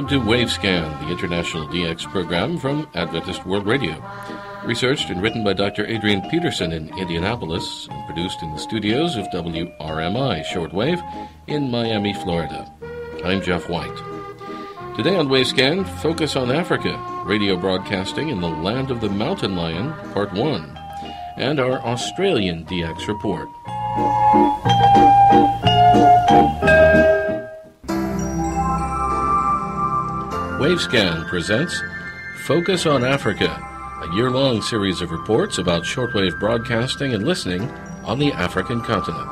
Welcome to Wavescan, the international DX program from Adventist World Radio. Researched and written by Dr. Adrian Peterson in Indianapolis and produced in the studios of WRMI Shortwave in Miami, Florida. I'm Jeff White. Today on Wavescan, Focus on Africa, radio broadcasting in the land of the mountain lion, Part 1, and our Australian DX report. Wavescan presents Focus on Africa, a year-long series of reports about shortwave broadcasting and listening on the African continent.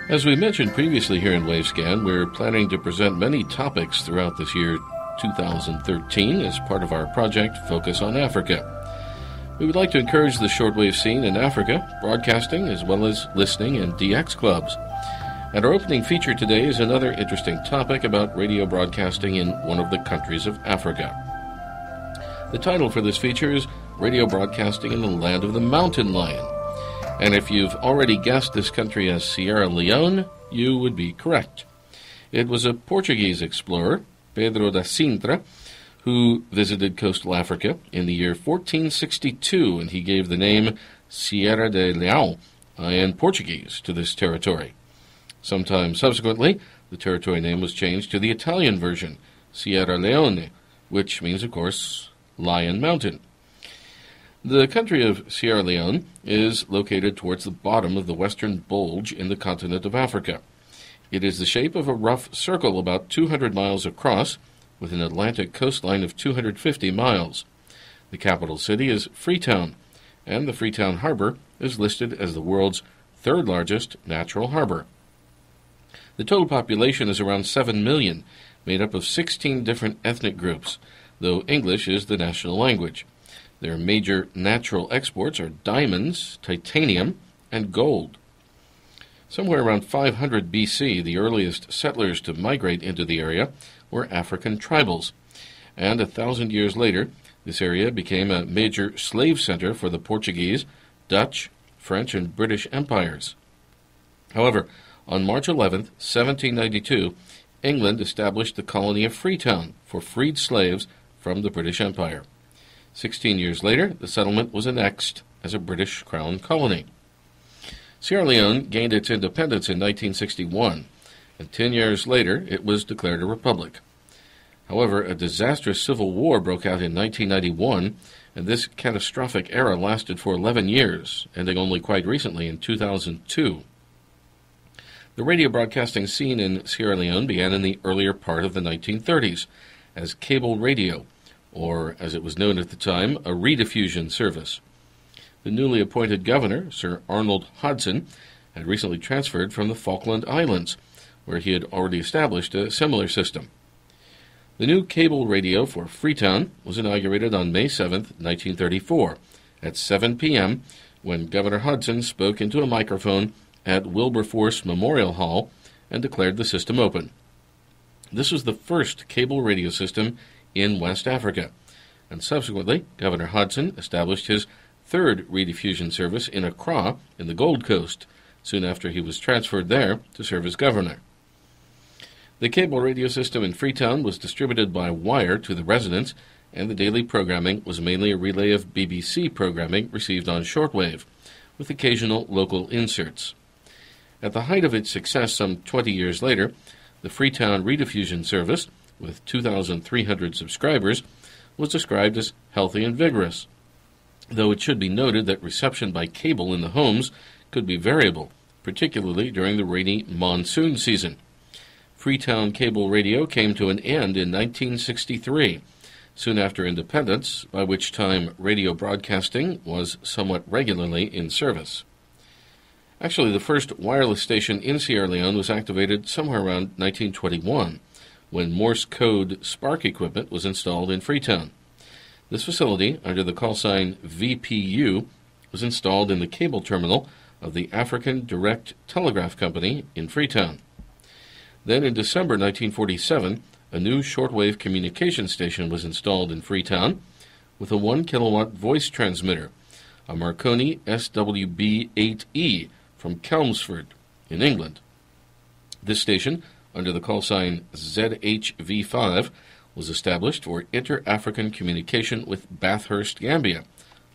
As we mentioned previously here in Wavescan, we're planning to present many topics throughout this year 2013 as part of our project Focus on Africa. We would like to encourage the shortwave scene in Africa, broadcasting as well as listening in DX clubs. And our opening feature today is another interesting topic about radio broadcasting in one of the countries of Africa. The title for this feature is Radio Broadcasting in the Land of the Mountain Lion. And if you've already guessed this country as Sierra Leone, you would be correct. It was a Portuguese explorer, Pedro da Sintra, who visited coastal Africa in the year 1462, and he gave the name Sierra de Leão in Portuguese to this territory. Sometime subsequently, the territory name was changed to the Italian version, Sierra Leone, which means, of course, Lion Mountain. The country of Sierra Leone is located towards the bottom of the western bulge in the continent of Africa. It is the shape of a rough circle about 200 miles across, with an Atlantic coastline of 250 miles. The capital city is Freetown, and the Freetown Harbor is listed as the world's third largest natural harbor. The total population is around 7 million, made up of 16 different ethnic groups, though English is the national language. Their major natural exports are diamonds, titanium, and gold. Somewhere around 500 BC, the earliest settlers to migrate into the area were African tribals, and 1,000 years later, this area became a major slave center for the Portuguese, Dutch, French, and British empires. However, on March 11, 1792, England established the colony of Freetown for freed slaves from the British Empire. 16 years later, the settlement was annexed as a British Crown colony. Sierra Leone gained its independence in 1961, and 10 years later it was declared a republic. However, a disastrous civil war broke out in 1991, and this catastrophic era lasted for 11 years, ending only quite recently in 2002. The radio broadcasting scene in Sierra Leone began in the earlier part of the 1930s as cable radio, or as it was known at the time, a rediffusion service. The newly appointed governor, Sir Arnold Hodson, had recently transferred from the Falkland Islands, where he had already established a similar system. The new cable radio for Freetown was inaugurated on May 7, 1934, at 7 p.m., when Governor Hodson spoke into a microphone at Wilberforce Memorial Hall and declared the system open. This was the first cable radio system in West Africa, and subsequently Governor Hodson established his third rediffusion service in Accra in the Gold Coast, soon after he was transferred there to serve as governor. The cable radio system in Freetown was distributed by wire to the residents, and the daily programming was mainly a relay of BBC programming received on shortwave, with occasional local inserts. At the height of its success some 20 years later, the Freetown rediffusion service, with 2,300 subscribers, was described as healthy and vigorous, though it should be noted that reception by cable in the homes could be variable, particularly during the rainy monsoon season. Freetown cable radio came to an end in 1963, soon after independence, by which time radio broadcasting was somewhat regularly in service. Actually, the first wireless station in Sierra Leone was activated somewhere around 1921, when Morse code spark equipment was installed in Freetown. This facility, under the call sign VPU, was installed in the cable terminal of the African Direct Telegraph Company in Freetown. Then in December 1947, a new shortwave communication station was installed in Freetown with a 1 kilowatt voice transmitter, a Marconi SWB-8E from Chelmsford in England. This station, under the call sign ZHV5, was established for inter-African communication with Bathurst, Gambia,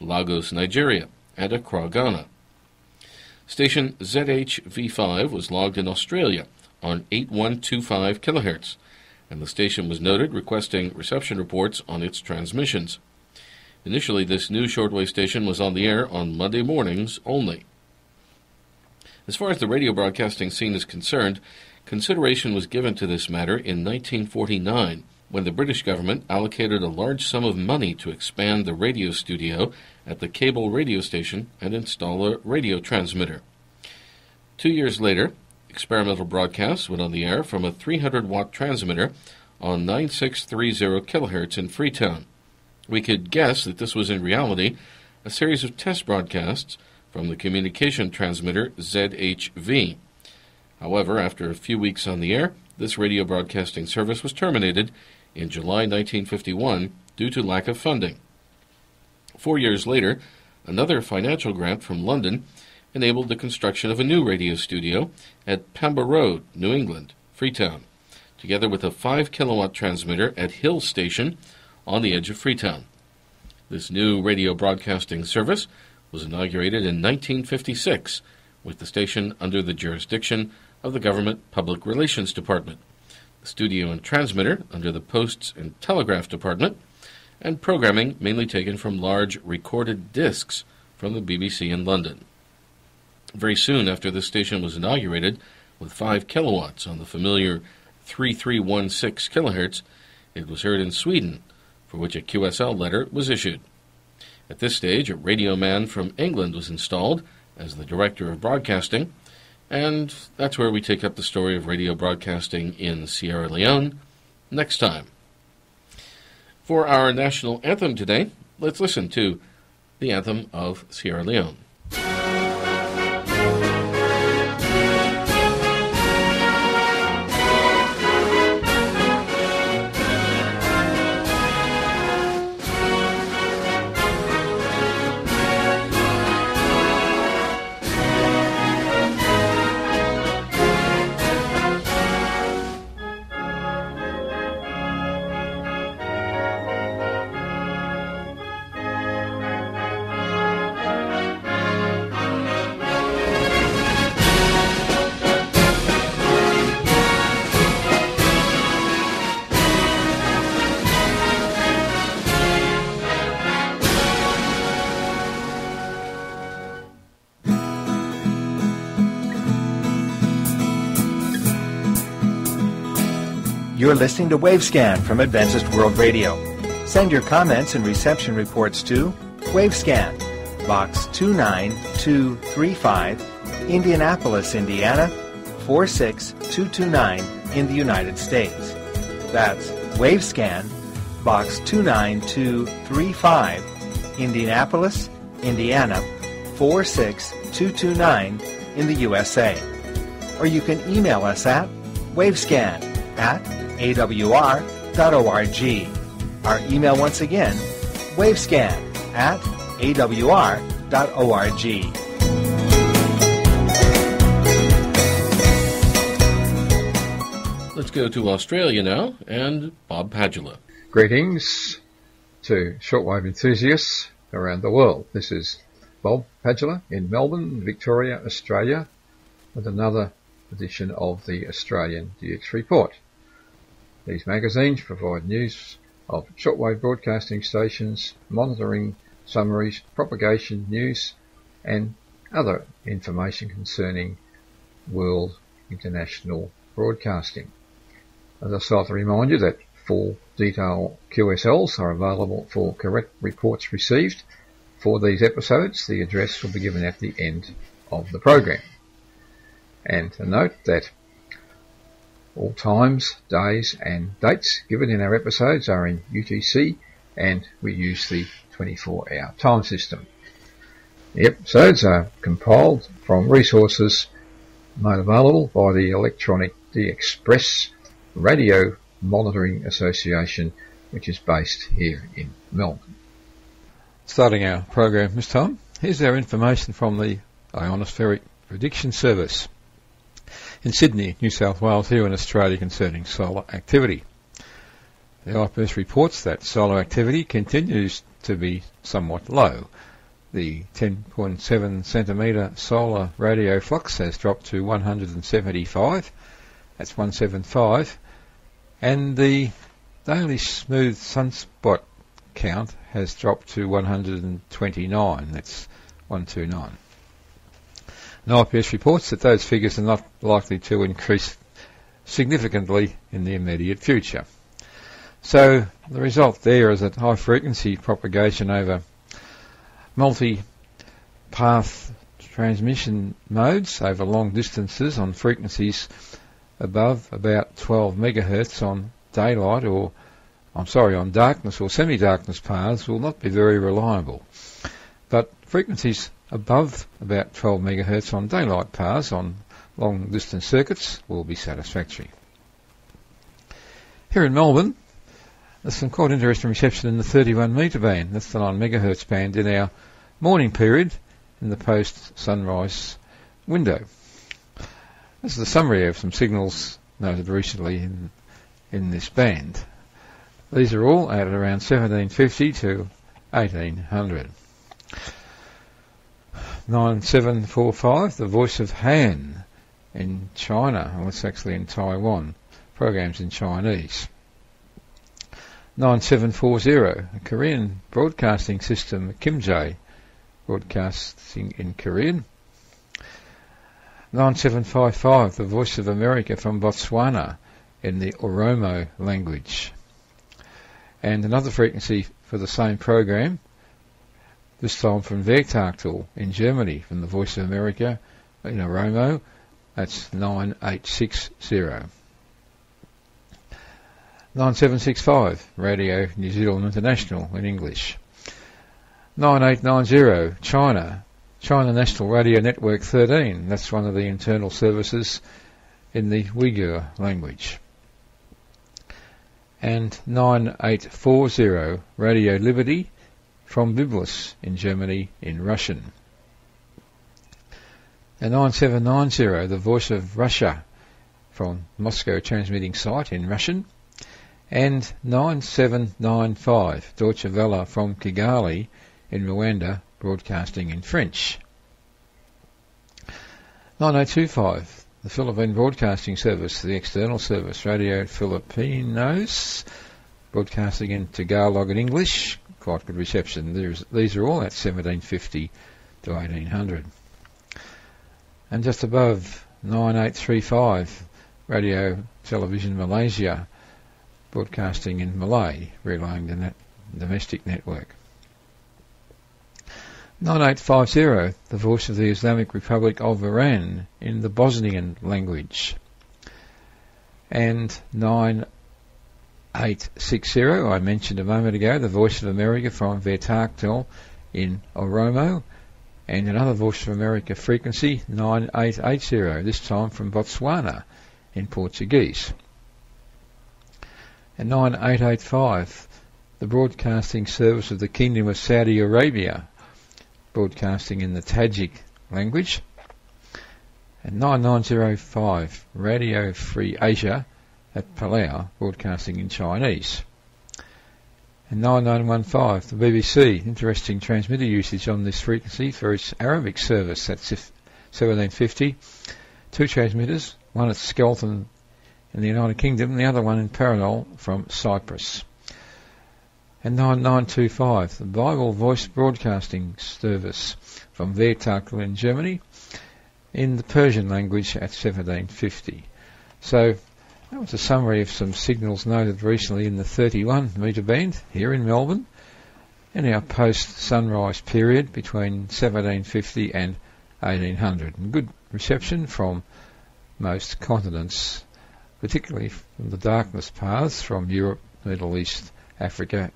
Lagos, Nigeria, and Accra, Ghana. Station ZHV5 was logged in Australia on 8125 kHz, and the station was noted requesting reception reports on its transmissions. Initially, this new shortwave station was on the air on Monday mornings only. As far as the radio broadcasting scene is concerned, consideration was given to this matter in 1949, when the British government allocated a large sum of money to expand the radio studio at the cable radio station and install a radio transmitter. 2 years later, experimental broadcasts went on the air from a 300-watt transmitter on 9630 kHz in Freetown. We could guess that this was in reality a series of test broadcasts from the communication transmitter ZHV. However, after a few weeks on the air, this radio broadcasting service was terminated in July 1951 due to lack of funding. 4 years later, another financial grant from London enabled the construction of a new radio studio at Pamba Road, New England, Freetown, together with a 5-kilowatt transmitter at Hill Station on the edge of Freetown. This new radio broadcasting service was inaugurated in 1956, with the station under the jurisdiction of the Government Public Relations Department, the studio and transmitter under the Posts and Telegraph Department, and programming mainly taken from large recorded discs from the BBC in London. Very soon after this station was inaugurated, with 5 kilowatts on the familiar 3316 kHz, it was heard in Sweden, for which a QSL letter was issued. At this stage, a radio man from England was installed as the director of broadcasting, and that's where we take up the story of radio broadcasting in Sierra Leone next time. For our national anthem today, let's listen to the anthem of Sierra Leone. You're listening to Wavescan from Adventist World Radio. Send your comments and reception reports to Wavescan, Box 29235, Indianapolis, Indiana, 46229 in the United States. That's Wavescan, Box 29235, Indianapolis, Indiana, 46229 in the USA. Or you can email us at wavescan@awr.org. Our email once again, wavescan@awr.org. Let's go to Australia now, and Bob Padula. Greetings to shortwave enthusiasts around the world. This is Bob Padula in Melbourne, Victoria, Australia, with another edition of the Australian DX Report. These magazines provide news of shortwave broadcasting stations, monitoring summaries, propagation news, and other information concerning world international broadcasting. As I start to remind you that full detailed QSLs are available for correct reports received for these episodes. The address will be given at the end of the program. And to note that all times, days and dates given in our episodes are in UTC, and we use the 24-hour time system. The episodes are compiled from resources made available by the Electronic DXpress Radio Monitoring Association, which is based here in Melbourne. Starting our program this time, here's our information from the Ionospheric Prediction Service. in Sydney, New South Wales, here in Australia concerning solar activity. The IPS reports that solar activity continues to be somewhat low. The 10.7 centimetre solar radio flux has dropped to 175, that's 175, and the daily smooth sunspot count has dropped to 129, that's 129. And IPS reports that those figures are not likely to increase significantly in the immediate future. So the result there is that high frequency propagation over multi-path transmission modes over long distances on frequencies above about 12 megahertz on daylight on darkness or semi-darkness paths will not be very reliable. But frequencies above about 12 megahertz on daylight paths on long distance circuits will be satisfactory. Here in Melbourne, there's some quite interesting reception in the 31 metre band, that's the 9 megahertz band in our morning period in the post-sunrise window. This is a summary of some signals noted recently in this band. These are all at around 1750 to 1800. 9745, the Voice of Han in China, well it's actually in Taiwan, programs in Chinese. 9740, a Korean broadcasting system, Kimjae, broadcasting in Korean. 9755, the Voice of America from Botswana in the Oromo language. And another frequency for the same program, this time from Werktagstal in Germany, from the Voice of America in Oromo, that's 9860. 9765, Radio New Zealand International in English. 9890, China National Radio Network 13, that's one of the internal services in the Uyghur language. And 9840, Radio Liberty from Byblos in Germany in Russian. And 9790, the Voice of Russia from Moscow transmitting site in Russian. And 9795, Deutsche Welle from Kigali in Rwanda, broadcasting in French. 9025, the Philippine Broadcasting Service, the external service, Radio Filipinos, broadcasting in Tagalog and English, quite good reception. These are all at 1750 to 1800. And just above, 9835, Radio Television Malaysia, broadcasting in Malay, relaying the domestic network. 9850, the Voice of the Islamic Republic of Iran in the Bosnian language. And 9860, I mentioned a moment ago, the Voice of America from Werktagstal in Oromo. And another Voice of America frequency, 9880, this time from Botswana in Portuguese. And 9885, the broadcasting service of the Kingdom of Saudi Arabia, broadcasting in the Tajik language. And 9905, Radio Free Asia at Palau, broadcasting in Chinese. And 9915, the BBC, interesting transmitter usage on this frequency for its Arabic service, that's 1750. Two transmitters, one at Skelton in the United Kingdom, and the other one in Paranol from Cyprus. And 9925, the Bible Voice Broadcasting Service from Werktagstal in Germany in the Persian language at 1750. So that was a summary of some signals noted recently in the 31 metre band here in Melbourne in our post-sunrise period between 1750 and 1800. And good reception from most continents, particularly from the darkness paths from Europe, Middle East, Africa.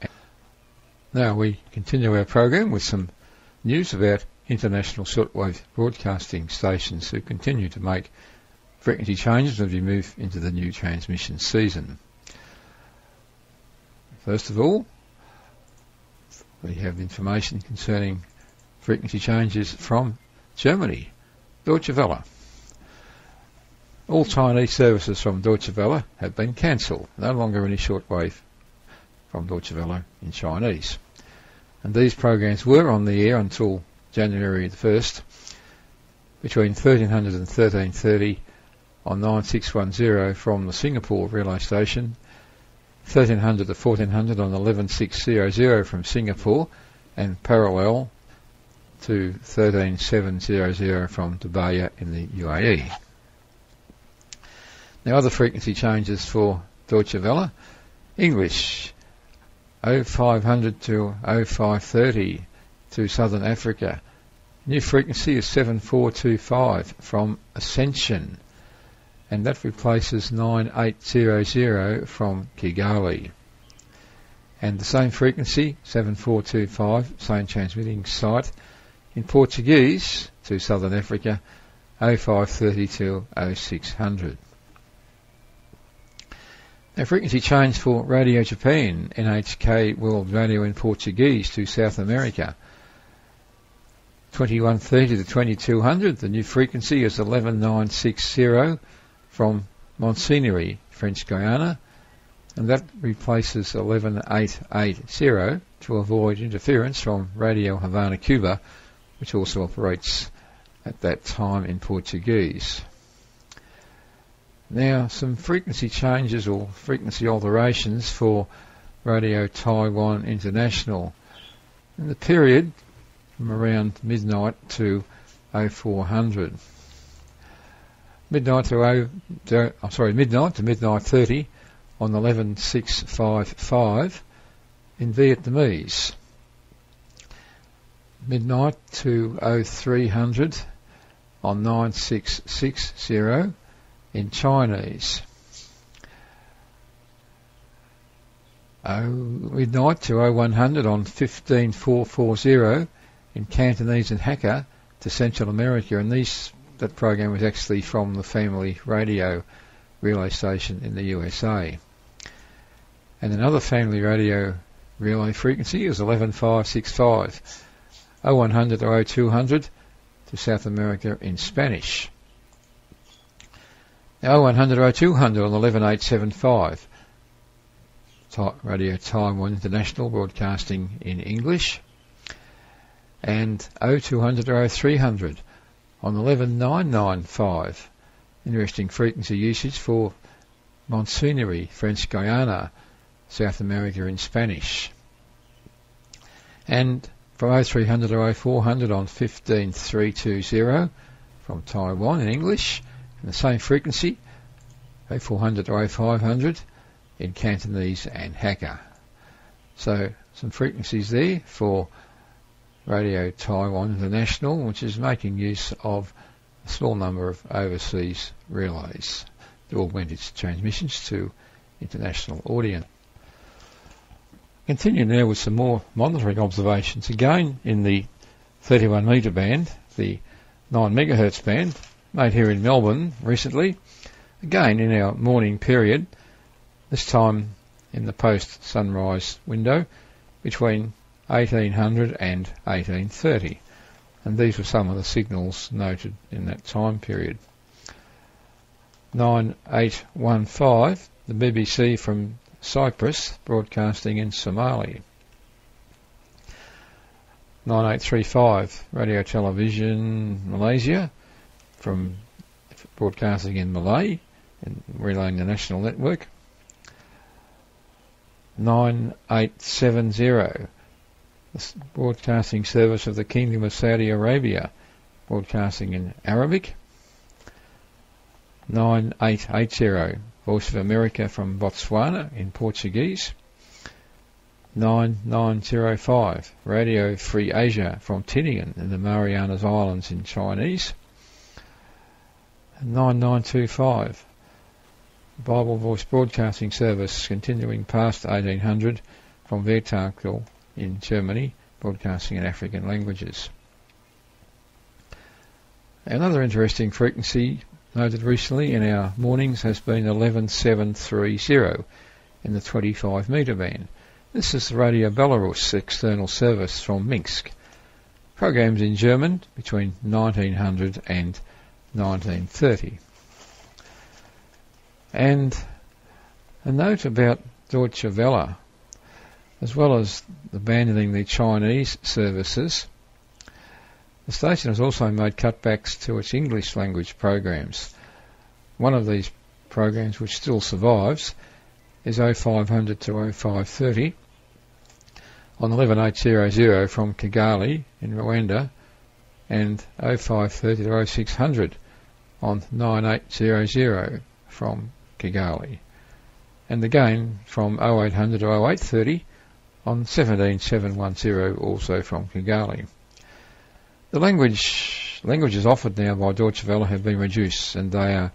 Now we continue our program with some news about international shortwave broadcasting stations who continue to make frequency changes as we move into the new transmission season. First of all, we have information concerning frequency changes from Germany, Deutsche Welle. All Chinese services from Deutsche Welle have been cancelled. No longer any shortwave from Deutsche Welle in Chinese. And these programs were on the air until January the 1st, between 1300 and 1330 on 9610 from the Singapore relay station, 1300 to 1400 on 11600 from Singapore, and parallel to 13700 from Dubai in the UAE. Now other frequency changes for Deutsche Welle. English 0500 to 0530 to Southern Africa. New frequency is 7425 from Ascension, and that replaces 9800 from Kigali. And the same frequency, 7425, same transmitting site, in Portuguese to Southern Africa, 0530 to 0600. Now frequency change for Radio Japan, NHK World Radio in Portuguese to South America, 2130 to 2200. The new frequency is 11960 from Monsignory, French Guiana, and that replaces 11880 to avoid interference from Radio Havana, Cuba, which also operates at that time in Portuguese. Now some frequency changes or frequency alterations for Radio Taiwan International. In the period from around midnight to 0400. Midnight to midnight 30 on 11655 in Vietnamese. Midnight to 0300 on 9660 in Chinese. Midnight to 0100 on 15440 in Cantonese and Hakka to Central America, and that program was actually from the Family Radio relay station in the USA. And another Family Radio relay frequency is 11565, 0100 to 0200 to South America in Spanish. Now 0100 to 0200 on 11875, Radio Taiwan International broadcasting in English, and 0200 to 0300 on 11995. Interesting frequency usage for Monsignory, French Guiana, South America in Spanish. And from 0300 to 0400 on 15320 from Taiwan in English, and the same frequency, 0400 to 0500 in Cantonese and Hakka. So some frequencies there for Radio Taiwan International, which is making use of a small number of overseas relays to augment its transmissions to international audience. Continue now with some more monitoring observations, again in the 31 metre band, the 9 megahertz band, made here in Melbourne recently, again in our morning period, this time in the post-sunrise window between 1800 and 1830, and these were some of the signals noted in that time period. 9815, the BBC from Cyprus, broadcasting in Somali. 9835, Radio Television Malaysia, from broadcasting in Malay and relaying the national network. 9870, the broadcasting service of the Kingdom of Saudi Arabia, broadcasting in Arabic. 9880, Voice of America from Botswana in Portuguese. 9905, Radio Free Asia from Tinian in the Marianas Islands in Chinese. 9925, Bible Voice Broadcasting Service continuing past 1800 from Wettertal in Germany, broadcasting in African languages. Another interesting frequency noted recently in our mornings has been 11730 in the 25 metre band. This is the Radio Belarus external service from Minsk. Programs in German between 1900 and 1930. And a note about Deutsche Welle, as well as abandoning the Chinese services, the station has also made cutbacks to its English language programs. One of these programs which still survives is 0500 to 0530 on 11800 from Kigali in Rwanda, and 0530 to 0600 on 9800 from Kigali, and again from 0800 to 0830 on 17710 also from Kigali. The languages offered now by Deutsche Welle have been reduced, and they are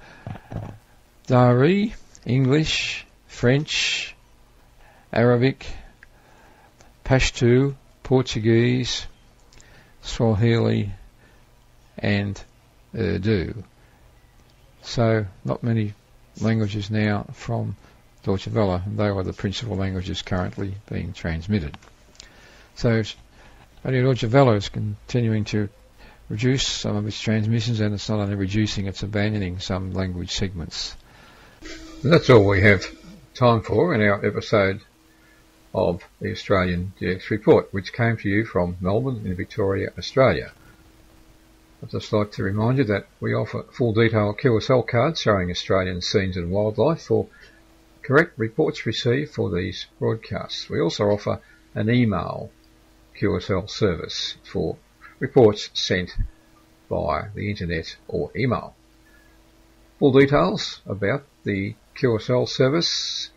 Dari, English, French, Arabic, Pashto, Portuguese, Swahili, and Urdu. So not many languages now from Deutsche Welle. They are the principal languages currently being transmitted. So Radio Deutsche Welle is continuing to reduce some of its transmissions, and it's not only reducing, it's abandoning some language segments. And that's all we have time for in our episode of the Australian DX Report, which came to you from Melbourne in Victoria, Australia. I'd just like to remind you that we offer full detail QSL cards showing Australian scenes and wildlife for correct reports received for these broadcasts. We also offer an email QSL service for reports sent by the internet or email. Full details about the QSL service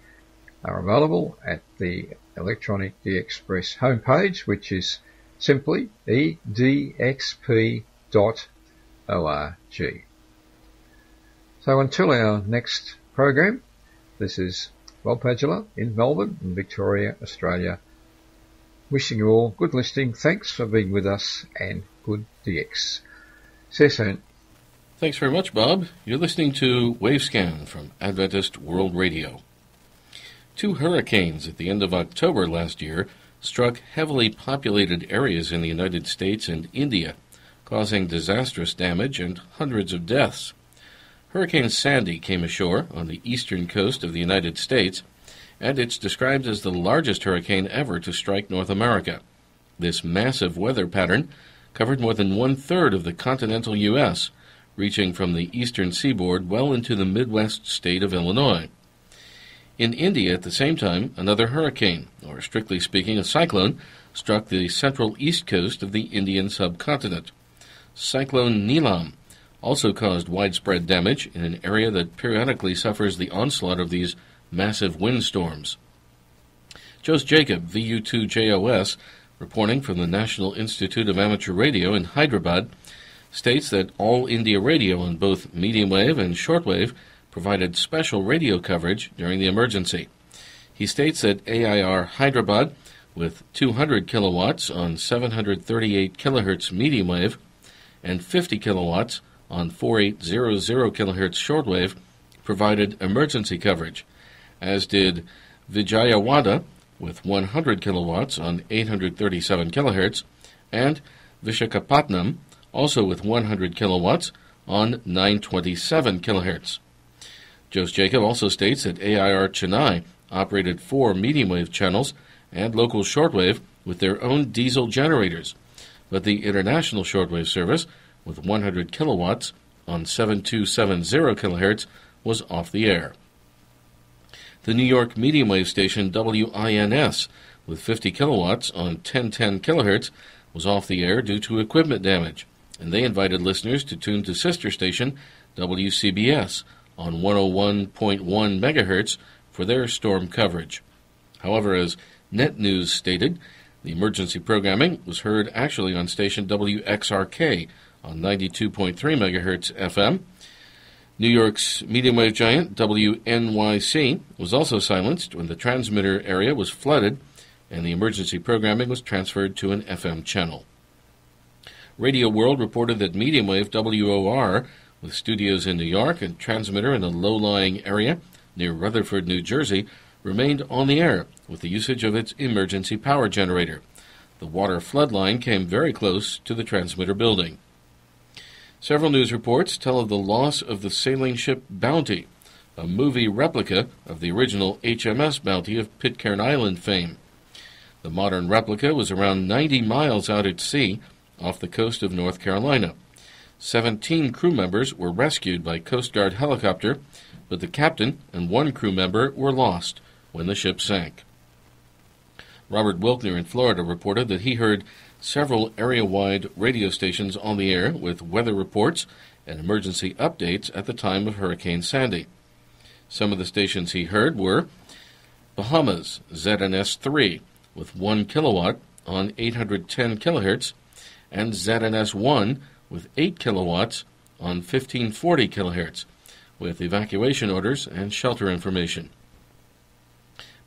are available at the Electronic DXpress homepage, which is simply edxp.org. So until our next program, this is Bob Padula in Melbourne in Victoria, Australia, wishing you all good listening. Thanks for being with us, and good DX. See you soon. Thanks very much, Bob. You're listening to Wavescan from Adventist World Radio. 2 hurricanes at the end of October last year struck heavily populated areas in the United States and India, causing disastrous damage and hundreds of deaths. Hurricane Sandy came ashore on the eastern coast of the United States, and it's described as the largest hurricane ever to strike North America. This massive weather pattern covered more than 1/3 of the continental U.S., reaching from the eastern seaboard well into the Midwest state of Illinois. In India, at the same time, another hurricane, or strictly speaking a cyclone, struck the central east coast of the Indian subcontinent. Cyclone Neelam also caused widespread damage in an area that periodically suffers the onslaught of these massive windstorms. Jos Jacob, VU2JOS, reporting from the National Institute of Amateur Radio in Hyderabad, states that All India Radio on both medium wave and shortwave provided special radio coverage during the emergency. He states that AIR Hyderabad, with 200 kilowatts on 738 kilohertz medium wave and 50 kilowatts on 4800 kilohertz shortwave, provided emergency coverage, as did Vijayawada, with 100 kilowatts on 837 kilohertz, and Vishakhapatnam, also with 100 kilowatts on 927 kilohertz. Jos Jacob also states that AIR Chennai operated 4 medium wave channels and local shortwave with their own diesel generators, but the international shortwave service with 100 kilowatts on 7270 kilohertz was off the air. The New York medium wave station WINS with 50 kilowatts on 1010 kilohertz was off the air due to equipment damage, and they invited listeners to tune to sister station WCBS on 101.1 megahertz for their storm coverage. However, as Net News stated, the emergency programming was heard actually on station WXRK on 92.3 megahertz FM. New York's medium wave giant WNYC was also silenced when the transmitter area was flooded and the emergency programming was transferred to an FM channel. Radio World reported that medium wave WOR, with studios in New York and transmitter in a low-lying area near Rutherford, New Jersey, remained on the air with the usage of its emergency power generator. The water flood line came very close to the transmitter building. Several news reports tell of the loss of the sailing ship Bounty, a movie replica of the original HMS Bounty of Pitcairn Island fame. The modern replica was around 90 miles out at sea off the coast of North Carolina. 17 crew members were rescued by Coast Guard helicopter, but the captain and one crew member were lost when the ship sank. Robert Wilkner in Florida reported that he heard several area-wide radio stations on the air with weather reports and emergency updates at the time of Hurricane Sandy. Some of the stations he heard were Bahamas ZNS-3 with 1 kilowatt on 810 kilohertz, and ZNS-1 with 8 kilowatts on 1540 kilohertz, with evacuation orders and shelter information.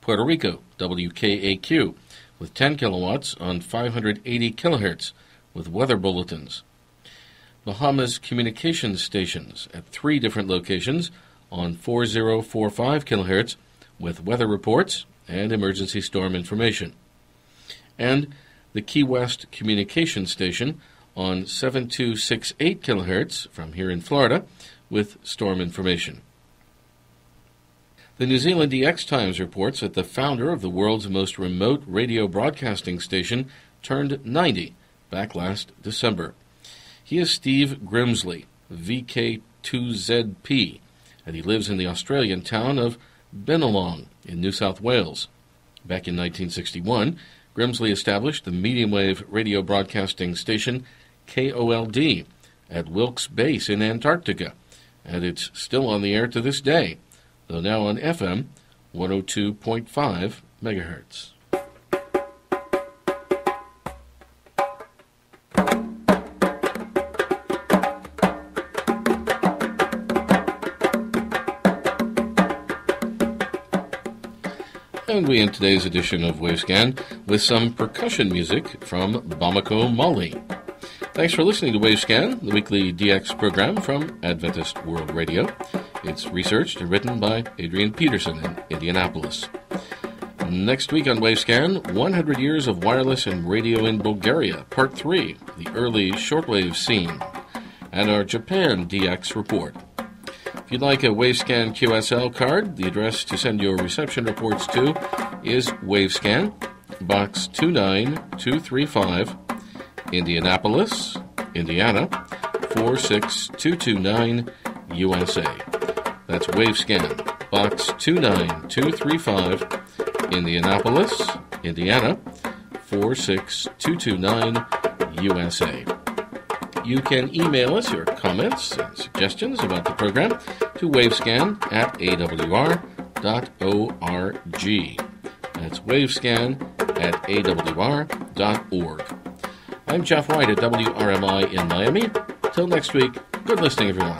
Puerto Rico, WKAQ, with 10 kilowatts on 580 kilohertz, with weather bulletins. Bahamas communications stations at 3 different locations on 4045 kilohertz, with weather reports and emergency storm information. And the Key West communications station on 7268 kilohertz from here in Florida with storm information. The New Zealand DX Times reports that the founder of the world's most remote radio broadcasting station turned 90 back last December. He is Steve Grimsley, VK2ZP, and he lives in the Australian town of Bennelong in New South Wales. Back in 1961, Grimsley established the medium-wave radio broadcasting station KOLD at Wilkes Base in Antarctica, and it's still on the air to this day, though now on FM 102.5 megahertz. And we end today's edition of Wavescan with some percussion music from Bamako, Mali. Thanks for listening to Wavescan, the weekly DX program from Adventist World Radio. It's researched and written by Adrian Peterson in Indianapolis. Next week on Wavescan, 100 Years of Wireless and Radio in Bulgaria, Part 3, the early shortwave scene, and our Japan DX report. If you'd like a Wavescan QSL card, the address to send your reception reports to is Wavescan, Box 29235, Indianapolis, Indiana, 46229, USA. That's Wavescan, Box 29235, Indianapolis, Indiana, 46229, USA. You can email us your comments and suggestions about the program to wavescan@awr.org. That's wavescan@awr.org. I'm Jeff White at WRMI in Miami. Till next week, good listening, everyone.